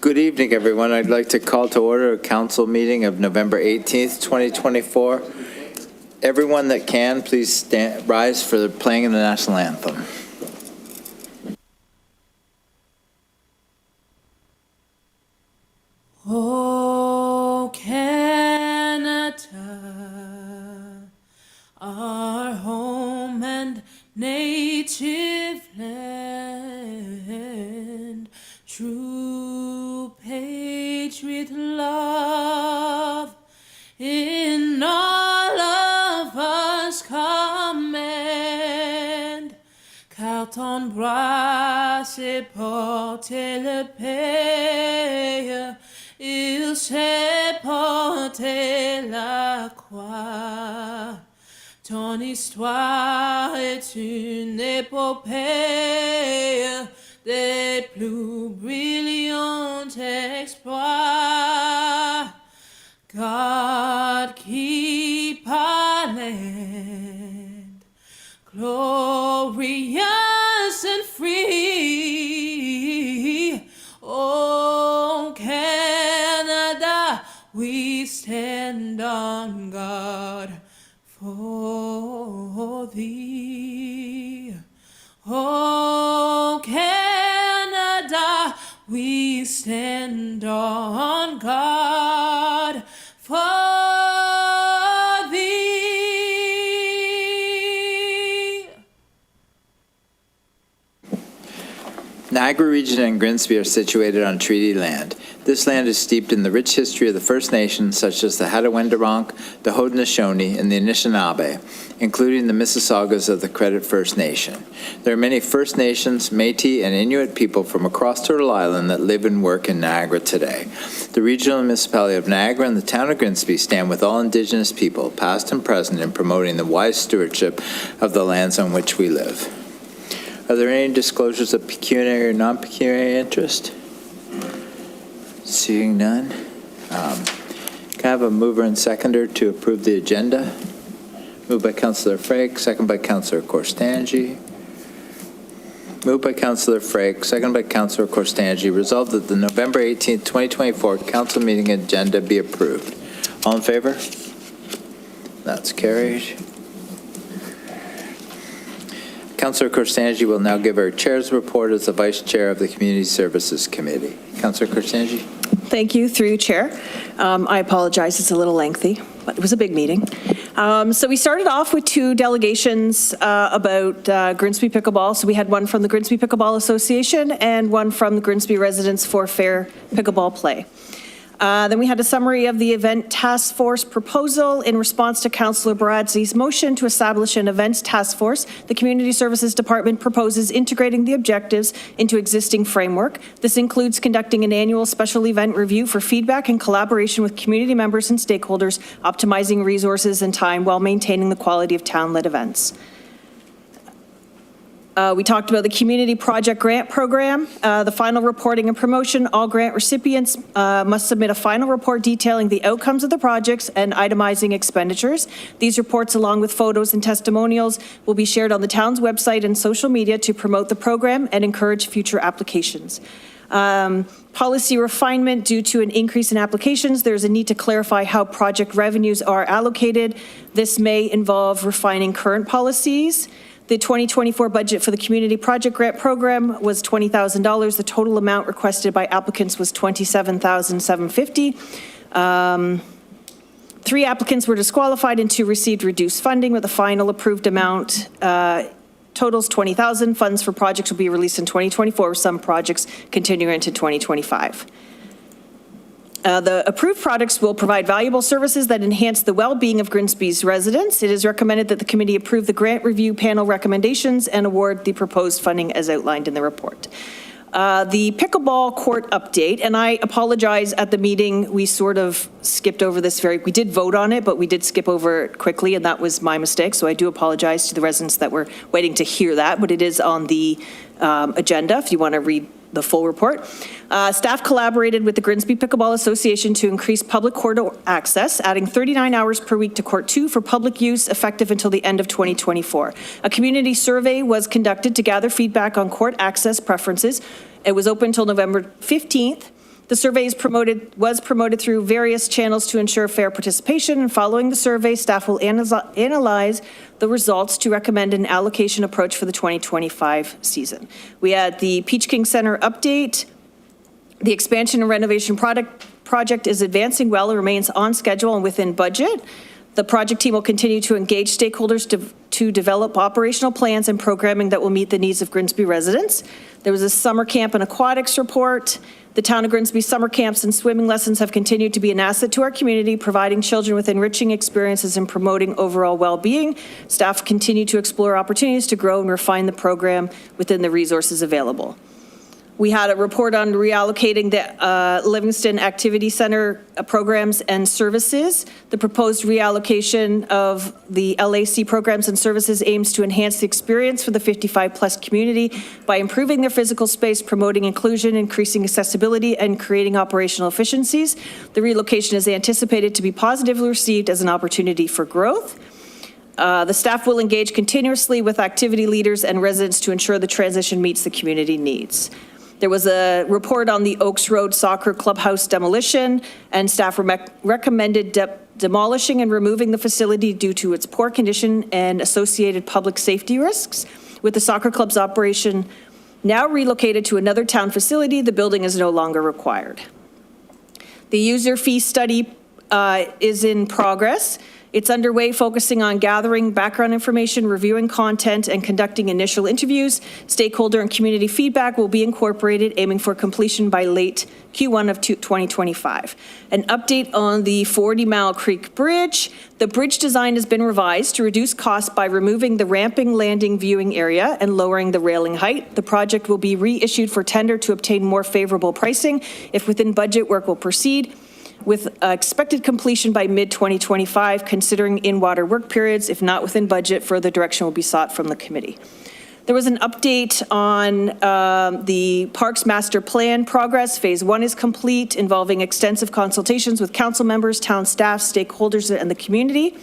Good evening, everyone. I'd like to call to order a council meeting of November 18th, 2024. Everyone that can, please rise for the playing of the national anthem. Oh, Canada, our home and native land, true patriot love in all of us command. Carton bras et porter le pays, il sait porter la croix. Ton histoire est une épopée des plus brillants exploits. God keep our land glorious and free. Oh, Canada, we stand on guard for thee. Oh, Canada, we stand on guard for thee. Niagara Region and Grimsby are situated on treaty land. This land is steeped in the rich history of the First Nations, such as the Hattaway-Wendourong, the Haudenosaunee, and the Anishinaabe, including the Mississaugas of the Credit First Nation. There are many First Nations, Métis, and Inuit people from across Turtle Island that live and work in Niagara today. The regional municipality of Niagara and the town of Grimsby stand with all Indigenous people, past and present, in promoting the wise stewardship of the lands on which we live. Are there any disclosures of pecuniary or non-pecuniary interest? Seeing none. Can I have a mover and seconder to approve the agenda? Moved by Councillor Frake, second by Councillor Korstanji. Moved by Councillor Frake, second by Councillor Korstanji. Resolved that the November 18th, 2024 council meeting agenda be approved. All in favor? That's carried. Councillor Korstanji will now give her chair's report as the Vice Chair of the Community Services Committee. Councillor Korstanji. Thank you, through you, Chair. I apologize, it's a little lengthy, but it was a big meeting. So we started off with two delegations about Grimsby Pickleball. So we had one from the Grimsby Pickleball Association and one from the Grimsby Residents for Fair Pickleball Play. Then we had a summary of the event task force proposal in response to Councillor Baradzi's motion to establish an events task force. The Community Services Department proposes integrating the objectives into existing framework. This includes conducting an annual special event review for feedback and collaboration with community members and stakeholders, optimizing resources and time while maintaining the quality of town-led events. We talked about the community project grant program, the final reporting and promotion. All grant recipients must submit a final report detailing the outcomes of the projects and itemizing expenditures. These reports, along with photos and testimonials, will be shared on the town's website and social media to promote the program and encourage future applications. Policy refinement due to an increase in applications. There's a need to clarify how project revenues are allocated. This may involve refining current policies. The 2024 budget for the community project grant program was $20,000. The total amount requested by applicants was $27,750. 3 applicants were disqualified and 2 received reduced funding, with the final approved amount totals $20,000. Funds for projects will be released in 2024, with some projects continuing into 2025. The approved products will provide valuable services that enhance the well-being of Grimsby's residents. It is recommended that the committee approve the grant review panel recommendations and award the proposed funding as outlined in the report. The pickleball court update, and I apologize, at the meeting we sort of skipped over this we did vote on it, but we did skip over it quickly, and that was my mistake, so I do apologize to the residents that were waiting to hear that, but it is on the agenda if you want to read the full report. Staff collaborated with the Grimsby Pickleball Association to increase public court access, adding 39 hours per week to Court 2 for public use, effective until the end of 2024. A community survey was conducted to gather feedback on court access preferences. It was open until November 15th. The survey was promoted through various channels to ensure fair participation, and following the survey, staff will analyze the results to recommend an allocation approach for the 2025 season. We had the Peach King Center update. The expansion and renovation project is advancing well and remains on schedule and within budget. The project team will continue to engage stakeholders to develop operational plans and programming that will meet the needs of Grimsby residents. There was a summer camp and aquatics report. The town of Grimsby summer camps and swimming lessons have continued to be an asset to our community, providing children with enriching experiences and promoting overall well-being. Staff continue to explore opportunities to grow and refine the program within the resources available. We had a report on reallocating the Livingston Activity Center programs and services. The proposed reallocation of the LAC programs and services aims to enhance the experience for the 55-plus community by improving their physical space, promoting inclusion, increasing accessibility, and creating operational efficiencies. The relocation is anticipated to be positively received as an opportunity for growth. The staff will engage continuously with activity leaders and residents to ensure the transition meets the community needs. There was a report on the Oaks Road Soccer Clubhouse demolition, and staff recommended demolishing and removing the facility due to its poor condition and associated public safety risks. With the soccer club's operation now relocated to another town facility, the building is no longer required. The user fee study is in progress. It's underway, focusing on gathering background information, reviewing content, and conducting initial interviews. Stakeholder and community feedback will be incorporated, aiming for completion by late Q1 of 2025. An update on the 40 Mile Creek Bridge. The bridge design has been revised to reduce costs by removing the ramping landing viewing area and lowering the railing height. The project will be reissued for tender to obtain more favorable pricing. If within budget, work will proceed with expected completion by mid-2025, considering in-water work periods. If not within budget, further direction will be sought from the committee. There was an update on the Parks Master Plan progress. Phase 1 is complete, involving extensive consultations with council members, town staff, stakeholders, and the community.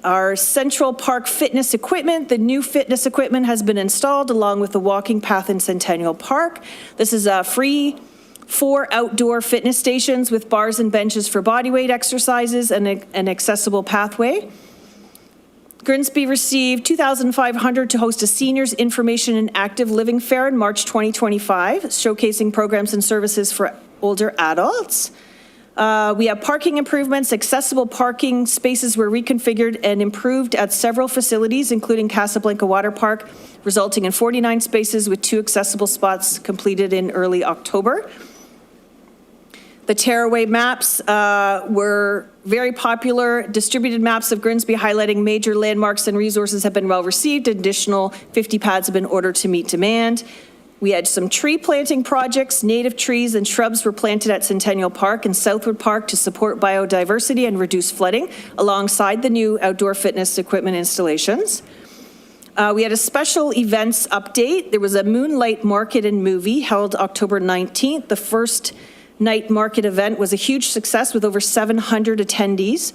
Our Central Park fitness equipment, the new fitness equipment has been installed along with the walking path in Centennial Park. This is a free 4 outdoor fitness stations with bars and benches for bodyweight exercises and an accessible pathway. Grimsby received $2,500 to host a seniors information and active living fair in March 2025, showcasing programs and services for older adults. We have parking improvements. Accessible parking spaces were reconfigured and improved at several facilities, including Casablanca Water Park, resulting in 49 spaces with 2 accessible spots completed in early October. The tearaway maps were very popular. Distributed maps of Grimsby highlighting major landmarks and resources have been well received. Additional 50 pads have been ordered to meet demand. We had some tree planting projects. Native trees and shrubs were planted at Centennial Park and Southwood Park to support biodiversity and reduce flooding, alongside the new outdoor fitness equipment installations. We had a special events update. There was a Moonlight Market and Movie held October 19th. The first night market event was a huge success with over 700 attendees.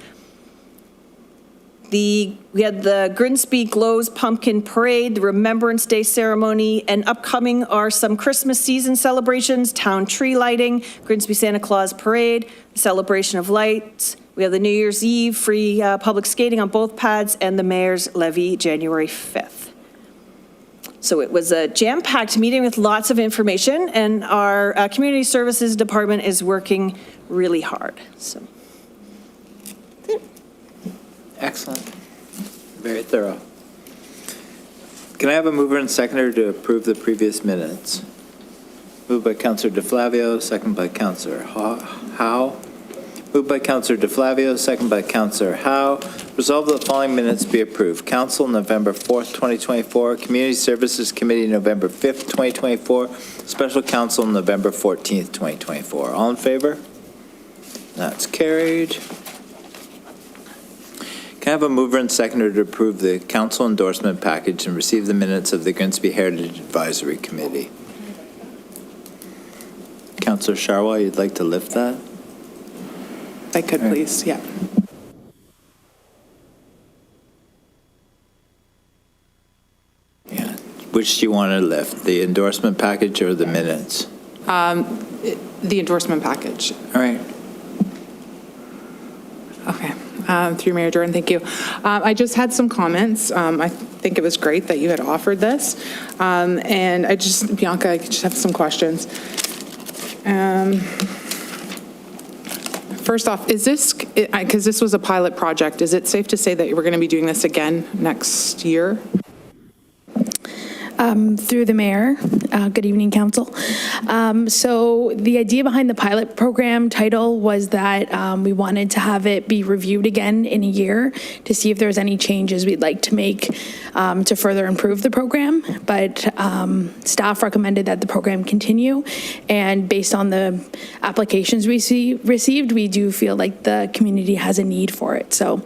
We had the Grimsby Glows Pumpkin Parade, the Remembrance Day ceremony, and upcoming are some Christmas season celebrations, town tree lighting, Grimsby Santa Claus Parade, celebration of lights. We have the New Year's Eve free public skating on both pads, and the Mayor's Levy January 5th. So it was a jam-packed meeting with lots of information, and our Community Services Department is working really hard. So. Excellent. Very thorough. Can I have a mover and seconder to approve the previous minutes? Moved by Councillor DeFlavio, second by Councillor Howe. Moved by Councillor DeFlavio, second by Councillor Howe. Resolved that the following minutes be approved. Council, November 4th, 2024. Community Services Committee, November 5th, 2024. Special Council, November 14th, 2024. All in favor? That's carried. Can I have a mover and seconder to approve the council endorsement package and receive the minutes of the Grimsby Heritage Advisory Committee? Councillor Sharwa, you'd like to lift that? I could, please, yeah. Yeah. Which do you want to lift, the endorsement package or the minutes? The endorsement package. All right. Okay. Through Mayor Jordan, thank you. I just had some comments. I think it was great that you had offered this. And Bianca, I just have some questions. First off, is this, because this was a pilot project, is it safe to say that we're going to be doing this again next year? Through the mayor. Good evening, council. So the idea behind the pilot program title was that we wanted to have it be reviewed again in a year to see if there's any changes we'd like to make to further improve the program. But staff recommended that the program continue. And based on the applications we received, we do feel like the community has a need for it. So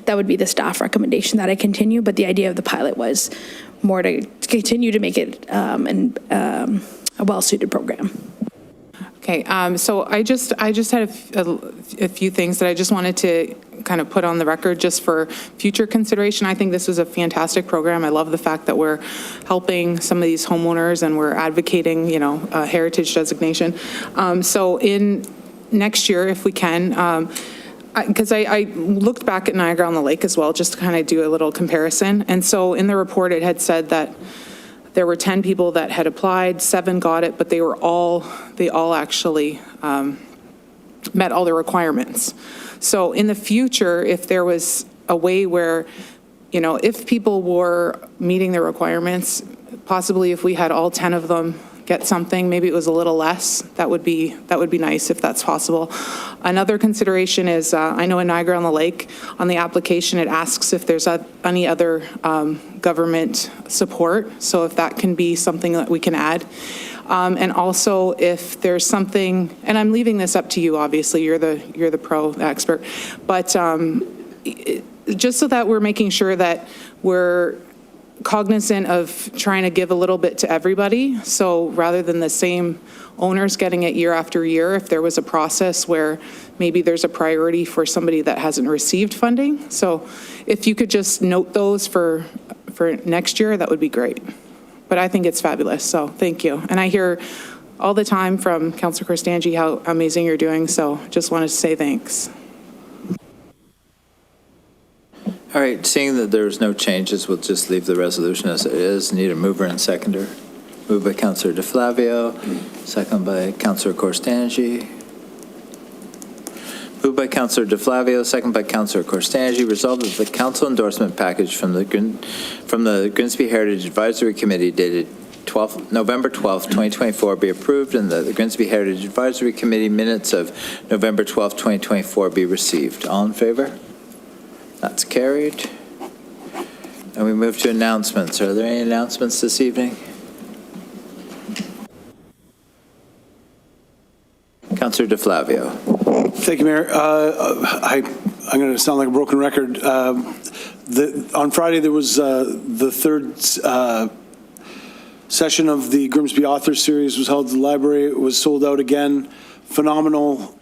that would be the staff recommendation that I continue. But the idea of the pilot was more to continue to make it a well-suited program. Okay, so I just had a few things that I just wanted to kind of put on the record just for future consideration. I think this was a fantastic program. I love the fact that we're helping some of these homeowners and we're advocating, a heritage designation. So in next year, if we can, because I looked back at Niagara-on-the-Lake as well, just to kind of do a little comparison. And so in the report, it had said that there were 10 people that had applied, 7 got it, but they all actually met all the requirements. So in the future, if there was a way where, if people were meeting the requirements, possibly if we had all 10 of them get something, maybe it was a little less, that would be nice if that's possible. Another consideration is, I know in Niagara-on-the-Lake, on the application, it asks if there's any other government support, so if that can be something that we can add. And also if there's something, and I'm leaving this up to you, obviously, you're the pro expert, but just so that we're making sure that we're cognizant of trying to give a little bit to everybody. So rather than the same owners getting it year after year, if there was a process where maybe there's a priority for somebody that hasn't received funding. So if you could just note those for next year, that would be great. But I think it's fabulous, so thank you. And I hear all the time from Councillor Korstanji how amazing you're doing, so just wanted to say thanks. All right, seeing that there's no changes, we'll just leave the resolution as it is. Need a mover and seconder. Moved by Councillor DeFlavio, second by Councillor Korstanji. Moved by Councillor DeFlavio, second by Councillor Korstanji. Resolved that the council endorsement package from the Grimsby Heritage Advisory Committee dated November 12th, 2024 be approved, and the Grimsby Heritage Advisory Committee minutes of November 12th, 2024 be received. All in favor? That's carried. And we move to announcements. Are there any announcements this evening? Councillor DeFlavio. Thank you, Mayor. I'm going to sound like a broken record. On Friday, there was the third session of the Grimsby Author Series was held at the library. It was sold out again. Phenomenal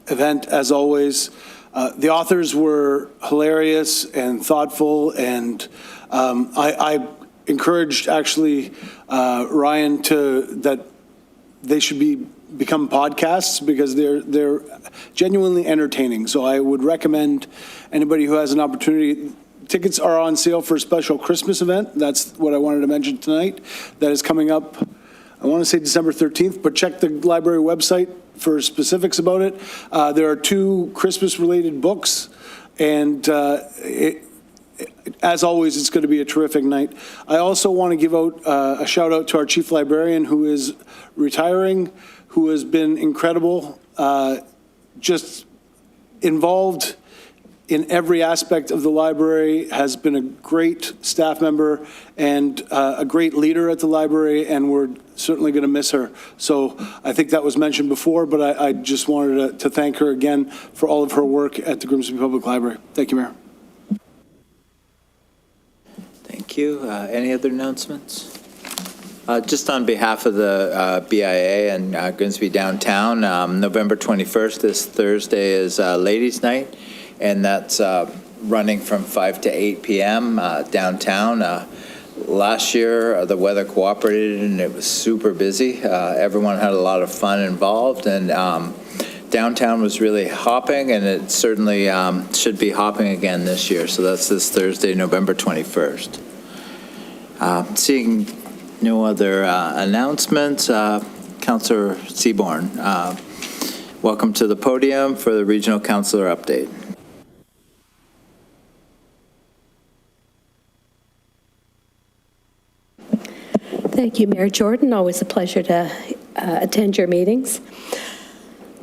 event, as always. The authors were hilarious and thoughtful, and I encouraged actually Ryan that they should become podcasts because they're genuinely entertaining. So I would recommend anybody who has an opportunity. Tickets are on sale for a special Christmas event. That's what I wanted to mention tonight. That is coming up, I want to say December 13th, but check the library website for specifics about it. There are 2 Christmas-related books, and as always, it's going to be a terrific night. I also want to give out a shout-out to our chief librarian, who is retiring, who has been incredible, just involved in every aspect of the library, has been a great staff member and a great leader at the library, and we're certainly going to miss her. So I think that was mentioned before, but I just wanted to thank her again for all of her work at the Grimsby Public Library. Thank you, Mayor. Thank you. Any other announcements? Just on behalf of the BIA and Grimsby Downtown, November 21st, this Thursday, is Ladies' Night, and that's running from 5 to 8 p.m. Downtown. last year, the weather cooperated and it was super busy. Everyone had a lot of fun involved, and downtown was really hopping, and it certainly should be hopping again this year. So that's this Thursday, November 21st. Seeing no other announcements, Councillor Seaborn, welcome to the podium for the Regional Councillor update. Thank you, Mayor Jordan. Always a pleasure to attend your meetings.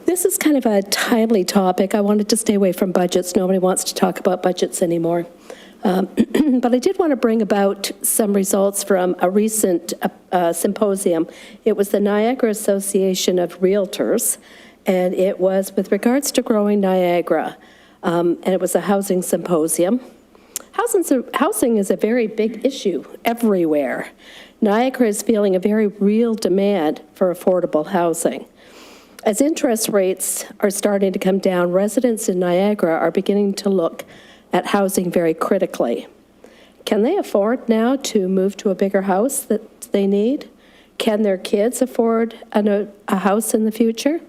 This is kind of a timely topic. I wanted to stay away from budgets. Nobody wants to talk about budgets anymore. But I did want to bring about some results from a recent symposium. It was the Niagara Association of Realtors, and it was with regards to growing Niagara. And it was a housing symposium. Housing is a very big issue everywhere. Niagara is feeling a very real demand for affordable housing. As interest rates are starting to come down, residents in Niagara are beginning to look at housing very critically. Can they afford now to move to a bigger house that they need? Can their kids afford a house in the future?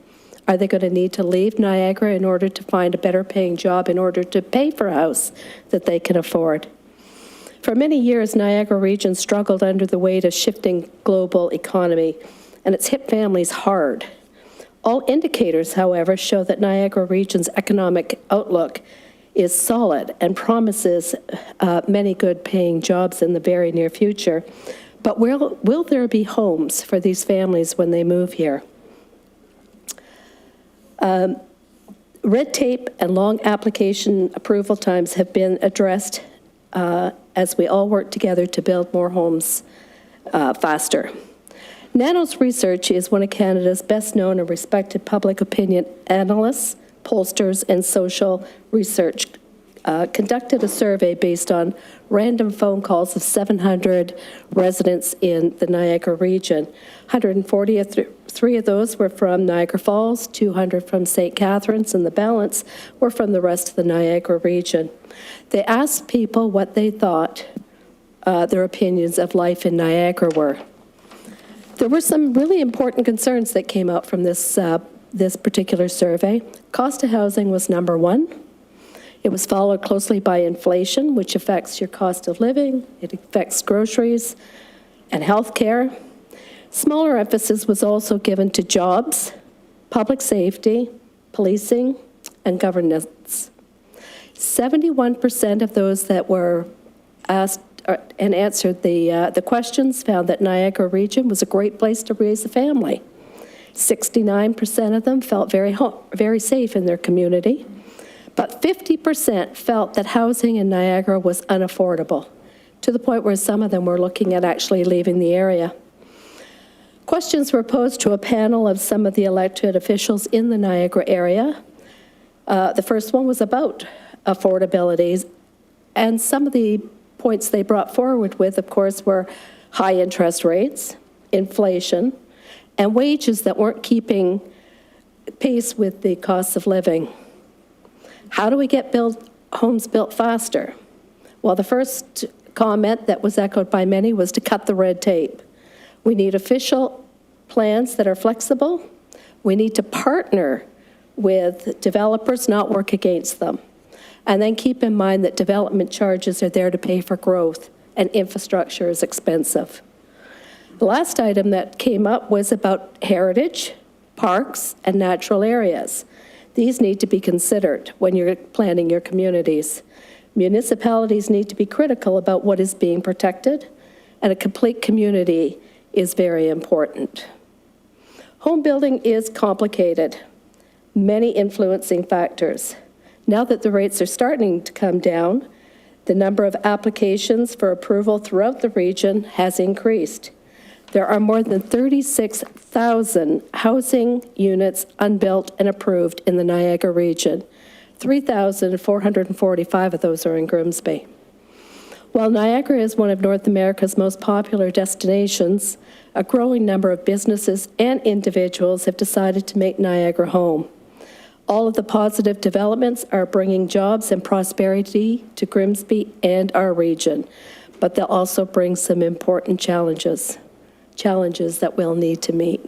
Are they going to need to leave Niagara in order to find a better paying job in order to pay for a house that they can afford? For many years, Niagara region struggled under the weight of shifting global economy, and it's hit families hard. All indicators, however, show that Niagara region's economic outlook is solid and promises many good-paying jobs in the very near future. But will there be homes for these families when they move here? Red tape and long application approval times have been addressed as we all work together to build more homes faster. Nanos Research is one of Canada's best known and respected public opinion analysts, pollsters, and social research. Conducted a survey based on random phone calls of 700 residents in the Niagara region. 143 of those were from Niagara Falls, 200 from St. Catharines, and the balance were from the rest of the Niagara region. They asked people what they thought their opinions of life in Niagara were. There were some really important concerns that came out from this particular survey. Cost of housing was number one. It was followed closely by inflation, which affects your cost of living. It affects groceries and health care. Smaller emphasis was also given to jobs, public safety, policing, and governance. 71% of those that were asked and answered the questions found that Niagara region was a great place to raise a family. 69% of them felt very safe in their community, but 50% felt that housing in Niagara was unaffordable, to the point where some of them were looking at actually leaving the area. Questions were posed to a panel of some of the elected officials in the Niagara area. The first one was about affordability, and some of the points they brought forward with, of course, were high interest rates, inflation, and wages that weren't keeping pace with the cost of living. How do we get homes built faster? Well, the first comment that was echoed by many was to cut the red tape. We need official plans that are flexible. We need to partner with developers, not work against them. And then keep in mind that development charges are there to pay for growth, and infrastructure is expensive. The last item that came up was about heritage, parks, and natural areas. These need to be considered when you're planning your communities. Municipalities need to be critical about what is being protected, and a complete community is very important. Home building is complicated, many influencing factors. Now that the rates are starting to come down, the number of applications for approval throughout the region has increased. There are more than 36,000 housing units unbuilt and approved in the Niagara region. 3,445 of those are in Grimsby. While Niagara is one of North America's most popular destinations, a growing number of businesses and individuals have decided to make Niagara home. All of the positive developments are bringing jobs and prosperity to Grimsby and our region. but they'll also bring some important challenges that we'll need to meet.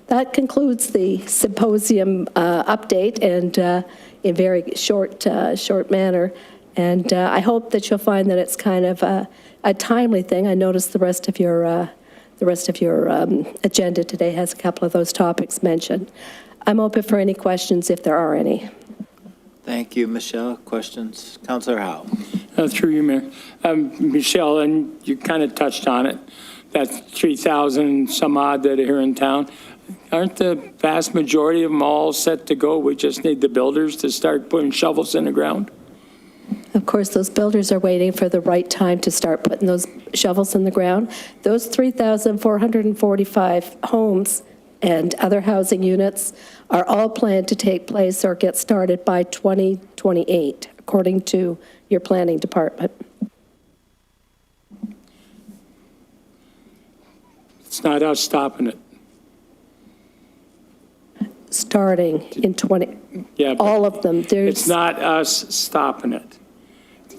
That concludes the symposium update, and in very short manner. And I hope that you'll find that it's kind of a timely thing. I noticed the rest of your agenda today has a couple of those topics mentioned. I'm open for any questions if there are any. Thank you, Michelle. Questions? Councillor Howe. Through you, Mayor. Michelle, and you kind of touched on it, that 3,000 some odd that are here in town. Aren't the vast majority of them all set to go? We just need the builders to start putting shovels in the ground? Of course, those builders are waiting for the right time to start putting those shovels in the ground. Those 3,445 homes and other housing units are all planned to take place or get started by 2028, according to your planning department. It's not us stopping it. Starting in 20, Yeah, but all of them. it's not us stopping it.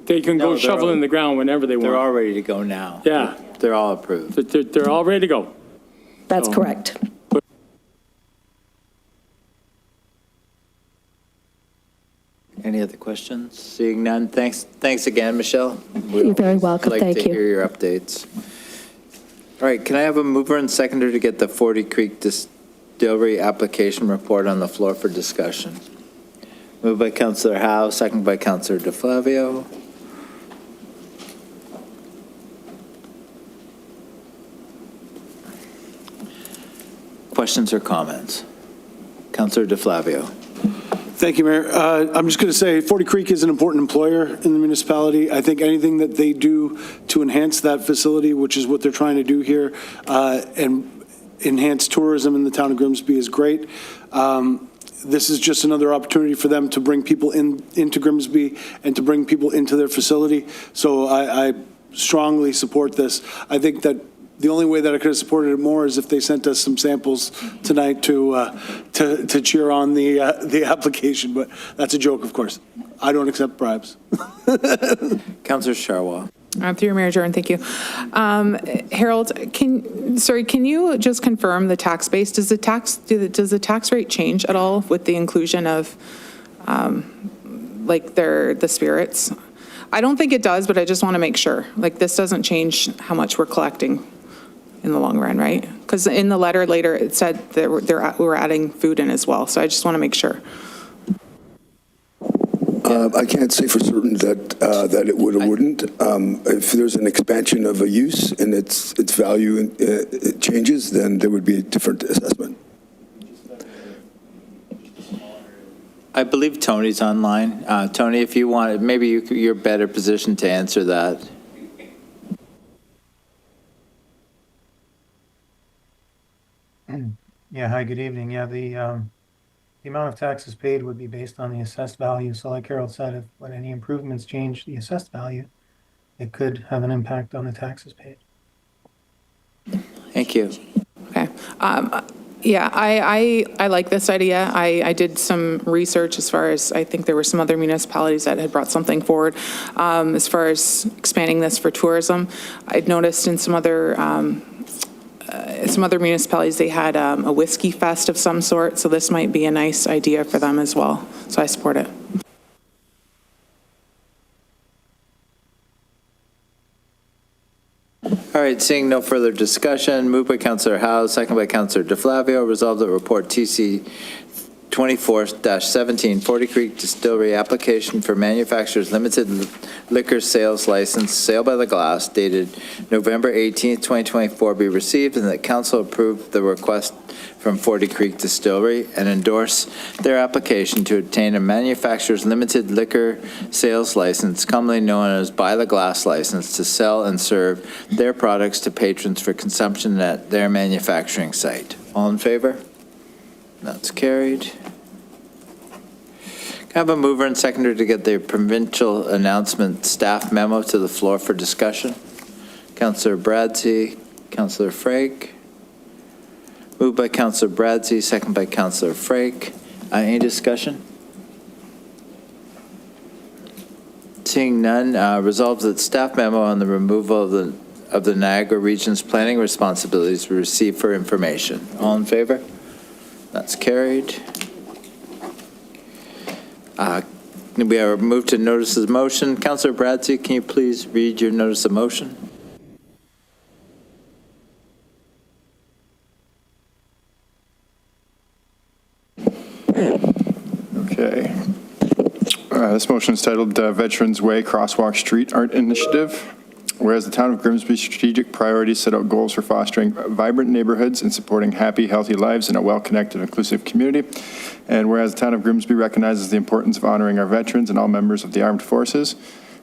They can No, go they're shovel all- in the ground whenever they They're want. all ready to go now. Yeah. They're all approved. They're all ready to go. That's correct. Any other questions? Seeing none, thanks again, Michelle. You're very welcome. Thank Like to you. hear your updates. All right, can I have a mover and seconder to get the 40 Creek Distillery application report on the floor for discussion? Moved by Councillor Howe, second by Councillor DeFlavio. Questions or comments? Councillor DeFlavio. Thank you, Mayor. I'm just going to say 40 Creek is an important employer in the municipality. I think anything that they do to enhance that facility, which is what they're trying to do here, and enhance tourism in the town of Grimsby is great. This is just another opportunity for them to bring people into Grimsby and to bring people into their facility. So I strongly support this. I think that the only way that I could have supported it more is if they sent us some samples tonight to cheer on the application, but that's a joke, of course. I don't accept bribes. Councillor Charwa. Through your Mayor Jordan, thank you. Harold, can you just confirm the tax base? Does the tax rate change at all with the inclusion of like the spirits? I don't think it does, but I just want to make sure. Like, this doesn't change how much we're collecting in the long run, right? Because in the letter later, it said that we're adding food in as well. So I just want to make sure. I can't say for certain that it would or wouldn't. If there's an expansion of a use and its value it changes, then there would be a different assessment. I believe Tony's online. Tony, if you want, maybe you're better positioned to answer that. Yeah, hi, good evening. Yeah, the amount of taxes paid would be based on the assessed value. So like Harold said, if when any improvements change the assessed value, it could have an impact on the taxes paid. Thank you. Okay. Yeah, I like this idea. I did some research as far as, I think there were some other municipalities that had brought something forward as far as expanding this for tourism. I'd noticed in some other municipalities, they had a whiskey fest of some sort, so this might be a nice idea for them as well. So I support it. All right, seeing no further discussion, moved by Councillor Howe, second by Councillor DeFlavio, resolved that report TC 24-17, 40 Creek Distillery application for manufacturer's limited liquor sales license, sale by the glass, dated November 18th, 2024, be received, and that council approve the request from 40 Creek Distillery and endorse their application to obtain a manufacturer's limited liquor sales license, commonly known as by the glass license, to sell and serve their products to patrons for consumption at their manufacturing site. All in favor? That's carried. Can I have a mover and seconder to get the provincial announcement staff memo to the floor for discussion? Councillor Bradsey, Councillor Frake. Moved by Councillor Bradsey, second by Councillor Frake. Any discussion? Seeing none, resolved that staff memo on the removal of the Niagara Region's planning responsibilities be received for information. All in favor? That's carried. We are moved to notices of motion. Councillor Bradzi, can you please read your notice of motion? Okay. This motion is titled Veterans Way Crosswalk Street Art Initiative. Whereas the town of Grimsby's strategic priorities set out goals for fostering vibrant neighborhoods and supporting happy, healthy lives in a well-connected, inclusive community. And whereas the town of Grimsby recognizes the importance of honoring our veterans and all members of the armed forces.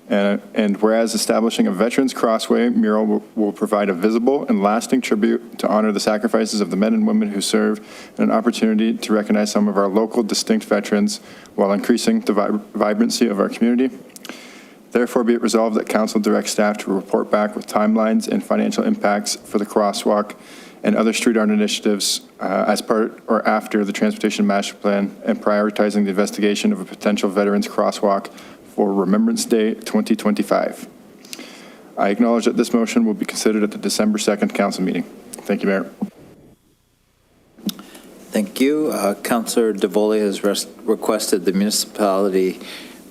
And whereas establishing a Veterans Crossway mural will provide a visible and lasting tribute to honor the sacrifices of the men and women who serve, and an opportunity to recognize some of our local distinct veterans while increasing the vibrancy of our community. Therefore, be it resolved that council directs staff to report back with timelines and financial impacts for the crosswalk and other street art initiatives as part or after the Transportation Master Plan, and prioritizing the investigation of a potential Veterans Crosswalk for Remembrance Day 2025. I acknowledge that this motion will be considered at the December 2nd council meeting. Thank you, Mayor. Thank you. Councillor DeVoley has requested the municipality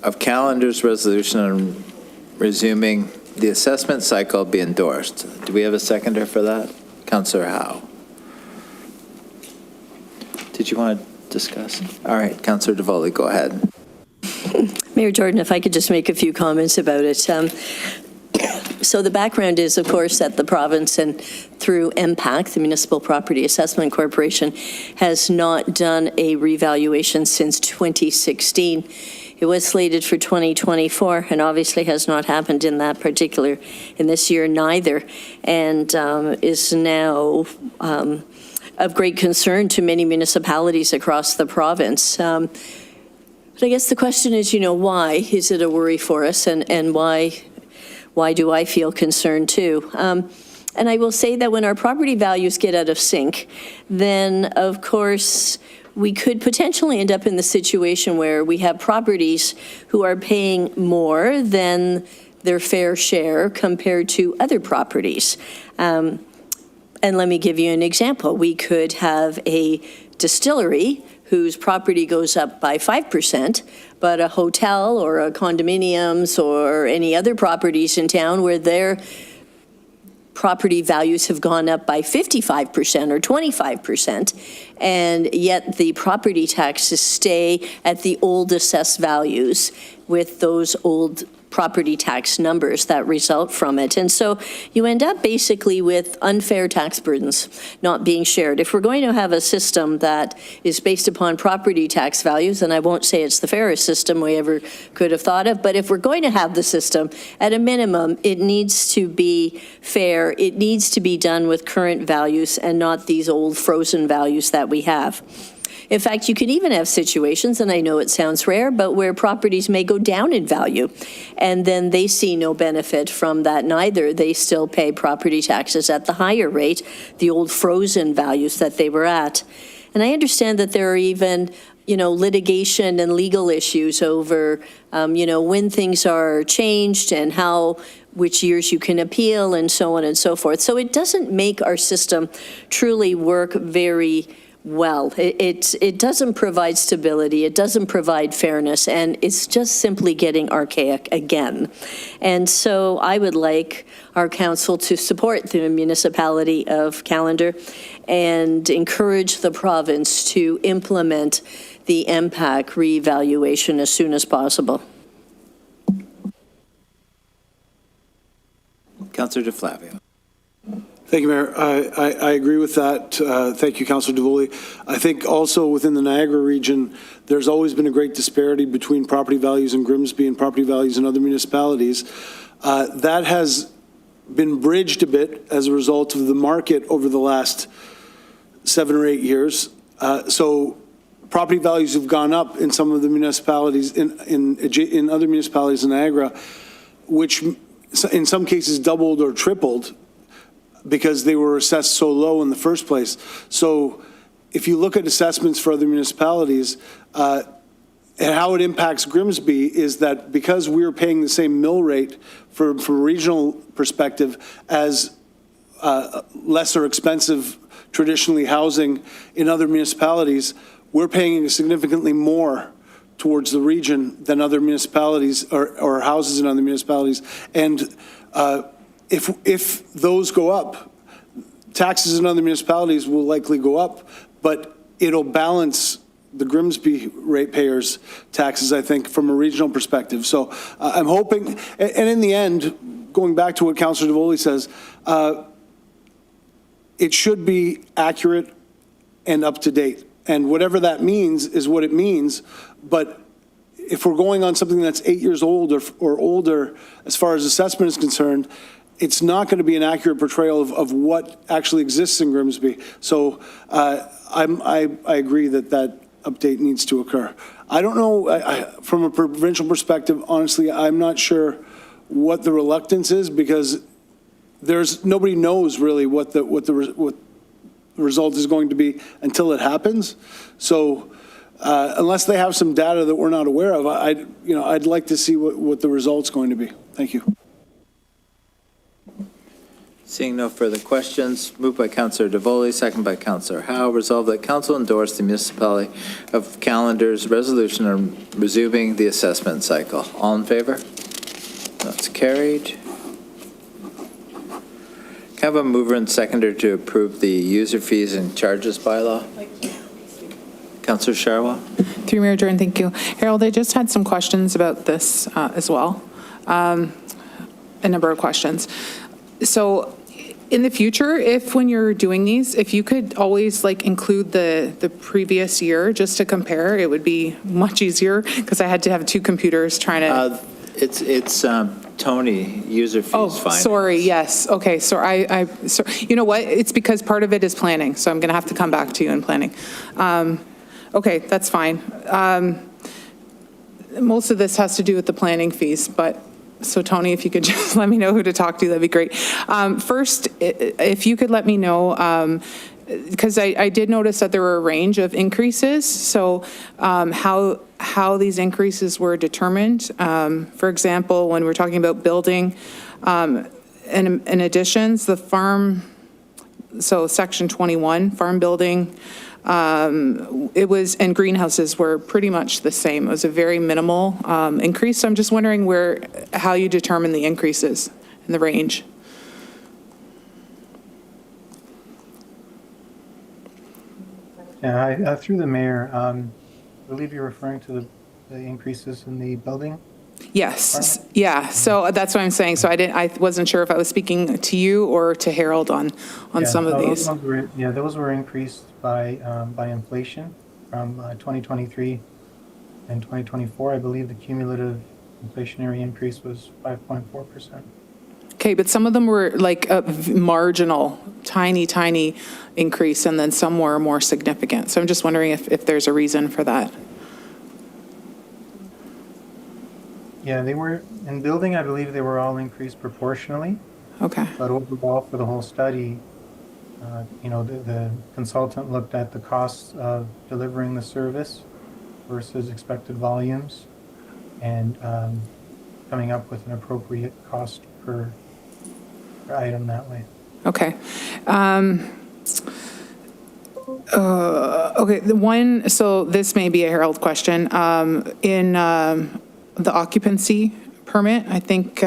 of Calendar's resolution on resuming the assessment cycle be endorsed. Do we have a seconder for that? Councillor Howe. Did you want to discuss? All right, Councillor DeVoley, go ahead. Mayor Jordan, if I could just make a few comments about it. So the background is, of course, that the province and through MPAC, the Municipal Property Assessment Corporation, has not done a revaluation since 2016. It was slated for 2024 and obviously has not happened in this year neither, and is now of great concern to many municipalities across the province. But I guess the question is, why is it a worry for us, and why do I feel concerned too? And I will say that when our property values get out of sync, then of course we could potentially end up in the situation where we have properties who are paying more than their fair share compared to other properties. And let me give you an example. We could have a distillery whose property goes up by 5%, but a hotel or a condominiums or any other properties in town where their property values have gone up by 55% or 25%, and yet the property taxes stay at the old assessed values with those old property tax numbers that result from it. And so you end up basically with unfair tax burdens not being shared. If we're going to have a system that is based upon property tax values, and I won't say it's the fairest system we ever could have thought of, but if we're going to have the system, at a minimum, it needs to be fair. It needs to be done with current values and not these old frozen values that we have. In fact, you can even have situations, and I know it sounds rare, but where properties may go down in value, and then they see no benefit from that neither. They still pay property taxes at the higher rate, the old frozen values that they were at. And I understand that there are even, litigation and legal issues over, when things are changed and which years you can appeal and so on and so forth. So it doesn't make our system truly work very well. It doesn't provide stability, it doesn't provide fairness, and it's just simply getting archaic again. And so I would like our council to support the municipality of Callender and encourage the province to implement the MPAC revaluation as soon as possible. Councillor DeFlavio. Thank you, Mayor. I agree with that. Thank you, Councillor DeVoley. I think also within the Niagara region, there's always been a great disparity between property values in Grimsby and property values in other municipalities. That has been bridged a bit as a result of the market over the last 7 or 8 years. So property values have gone up in some of the municipalities, in other municipalities in Niagara, which in some cases doubled or tripled because they were assessed so low in the first place. So if you look at assessments for other municipalities, and how it impacts Grimsby is that because we're paying the same mill rate from a regional perspective as lesser expensive traditionally housing in other municipalities, we're paying significantly more towards the region than other municipalities or houses in other municipalities. And if those go up, taxes in other municipalities will likely go up, but it'll balance the Grimsby ratepayers' taxes, I think, from a regional perspective. So I'm hoping, and in the end, going back to what Councillor Davoli says, it should be accurate and up to date. And whatever that means is what it means. But if we're going on something that's 8 years old or older, as far as assessment is concerned, it's not going to be an accurate portrayal of what actually exists in Grimsby. So I agree that update needs to occur. I don't know, from a provincial perspective, honestly, I'm not sure what the reluctance is, because nobody knows really what the result is going to be until it happens. So unless they have some data that we're not aware of, I'd like to see what the result's going to be. Thank you. Seeing no further questions, moved by Councillor Davoli, second by Councillor Howe. Resolved that Council endorse the Municipality of Callender's resolution on resuming the assessment cycle. All in favor? That's carried. Can I have a mover and seconder to approve the user fees and charges bylaw? Councillor Sharwa. Through Mayor Jordan, thank you. Harold, I just had some questions about this as well. A number of questions. So in the future, when you're doing these, if you could always include the previous year just to compare, it would be much easier, because I had to have two computers trying to. It's Tony, user fees. Oh, finance. sorry, yes. Okay, so you know what? It's because part of it is planning, so I'm going to have to come back to you in planning. Okay, that's fine. Most of this has to do with the planning fees, but so Tony, if you could just let me know who to talk to, that'd be great. First, if you could let me know, because I did notice that there were a range of increases, so how these increases were determined. For example, when we're talking about building and additions, the farm, so section 21, farm building, it was, and greenhouses were pretty much the same. It was a very minimal increase. So I'm just wondering how you determine the increases in the range. Yeah, through the mayor, I believe you're referring to the increases in the building? Yes, yeah, so that's what I'm saying. So I wasn't sure if I was speaking to you or to Harold on some of these. Those were increased by inflation from 2023 and 2024. I believe the cumulative inflationary increase was 5.4%. Okay, but some of them were like a marginal, tiny increase, and then some were more significant. So I'm just wondering if there's a reason for that. Yeah, they were, in building, I believe they were all increased proportionally. Okay. But overall, for the whole study, the consultant looked at the costs of delivering the service versus expected volumes, and coming up with an appropriate cost per item that way. Okay. Okay, so this may be a Harold question. In the occupancy permit, I think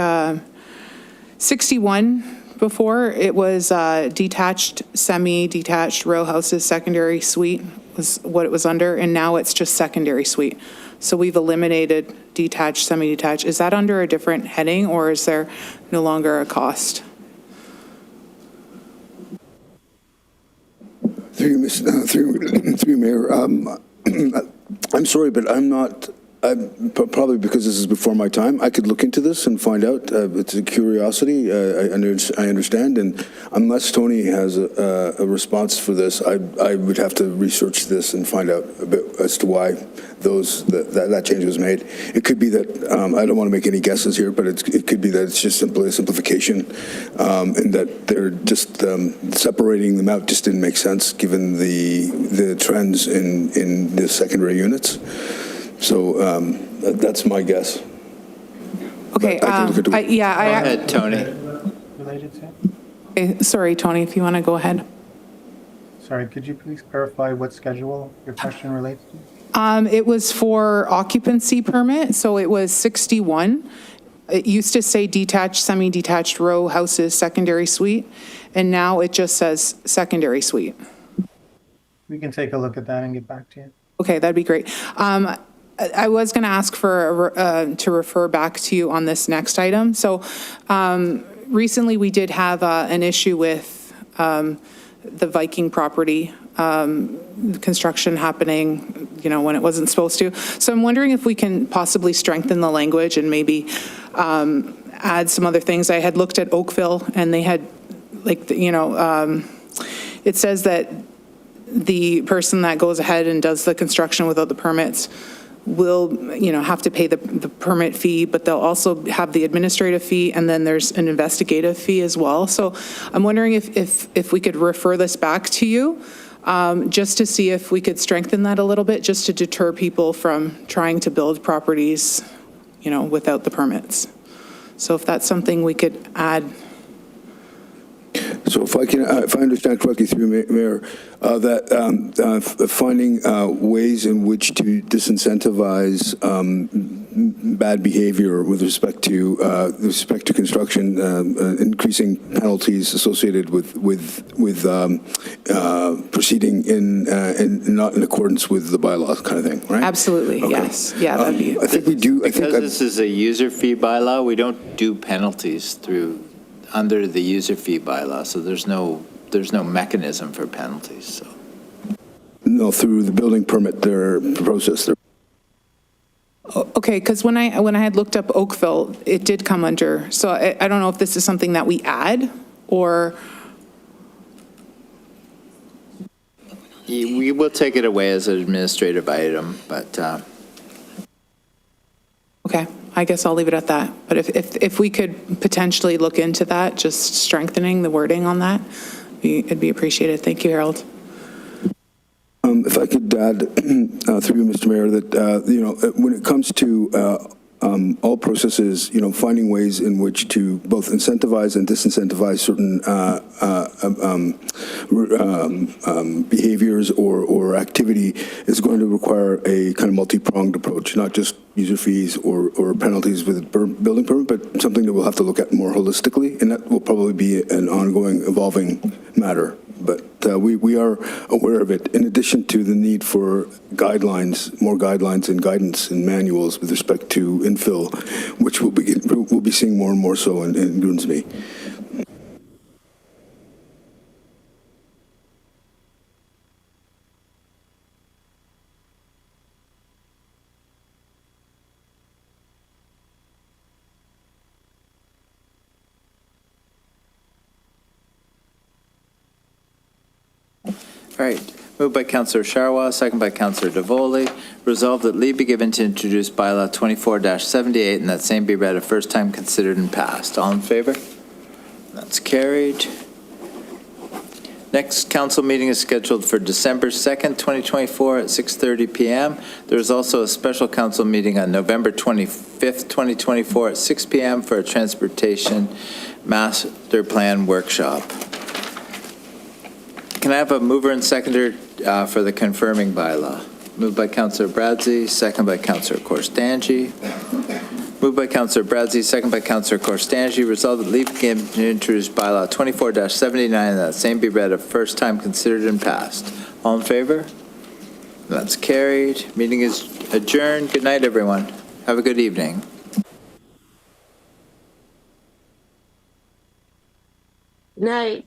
61 before, it was detached, semi-detached row houses, secondary suite was what it was under, and now it's just secondary suite. So we've eliminated detached, semi-detached. Is that under a different heading, or is there no longer a cost? Through Mayor, I'm sorry, but I'm not. Probably because this is before my time, I could look into this and find out. It's a curiosity. I understand, and unless Tony has a response for this, I would have to research this and find out a bit as to why that change was made. It could be that I don't want to make any guesses here, but it could be that it's just simply a simplification, and that they're just separating them out just didn't make sense given the trends in the secondary units. So that's my guess. Okay, But I can look into it. Go ahead, Tony. Related to? sorry, Tony, if you want to go ahead. Sorry, could you please clarify what schedule your question relates to? It was for occupancy permit, so it was 61. It used to say detached, semi-detached row houses, secondary suite, and now it just says secondary suite. We can take a look at that and get back to you. Okay, that'd be great. I was going to ask for, to refer back to you on this next item. So recently, we did have an issue with the Viking property, construction happening, when it wasn't supposed to. So I'm wondering if we can possibly strengthen the language and maybe add some other things. I had looked at Oakville, and they had, it says that the person that goes ahead and does the construction without the permits will, have to pay the permit fee, but they'll also have the administrative fee, and then there's an investigative fee as well. So I'm wondering if we could refer this back to you, just to see if we could strengthen that a little bit, just to deter people from trying to build properties, without the permits. So if that's something we could add. So if I understand correctly through Mayor, that finding ways in which to disincentivize bad behavior with respect to construction, increasing penalties associated with proceeding in not in accordance with the bylaws, kind of thing, right? Absolutely, Okay. yes. Yeah, that'd be. I think we do. Because this is a user fee bylaw, we don't do penalties under the user fee bylaw, so there's no mechanism for penalties, so. No, through the building permit, their process. Okay, because when I had looked up Oakville, it did come under, so I don't know if this is something that we add, or, We will take it away as an administrative item, but okay, I guess I'll leave it at that. But if we could potentially look into that, just strengthening the wording on that, it'd be appreciated. Thank you, Harold. If I could add, through you, Mr. Mayor, that, when it comes to all processes, finding ways in which to both incentivize and disincentivize certain behaviors or activity is going to require a kind of multi-pronged approach, not just user fees or penalties with a building permit, but something that we'll have to look at more holistically, and that will probably be an ongoing, evolving matter. But we are aware of it, in addition to the need for guidelines, more guidelines and guidance and manuals with respect to infill, which we'll be seeing more and more so in Grimsby. all right. Moved by Councillor Sharwa, second by Councillor Davoli. Resolved that leave be given to introduce bylaw 24-78 and that same be read a first time, considered and passed. All in favor? That's carried. Next council meeting is scheduled for December 2nd, 2024 at 6:30 p.m. There is also a special council meeting on November 25th, 2024 at 6 p.m. for a transportation master plan workshop. Can I have a mover and seconder for the confirming bylaw? Moved by Councillor Bradzi, second by Councillor Korstanji. Moved by Councillor Bradzi, second by Councillor Korstanji. Resolved that leave given to introduce bylaw 24-79 and that same be read a first time, considered and passed. All in favor? That's carried. Meeting is adjourned. Good night, everyone. Have a good evening. Night.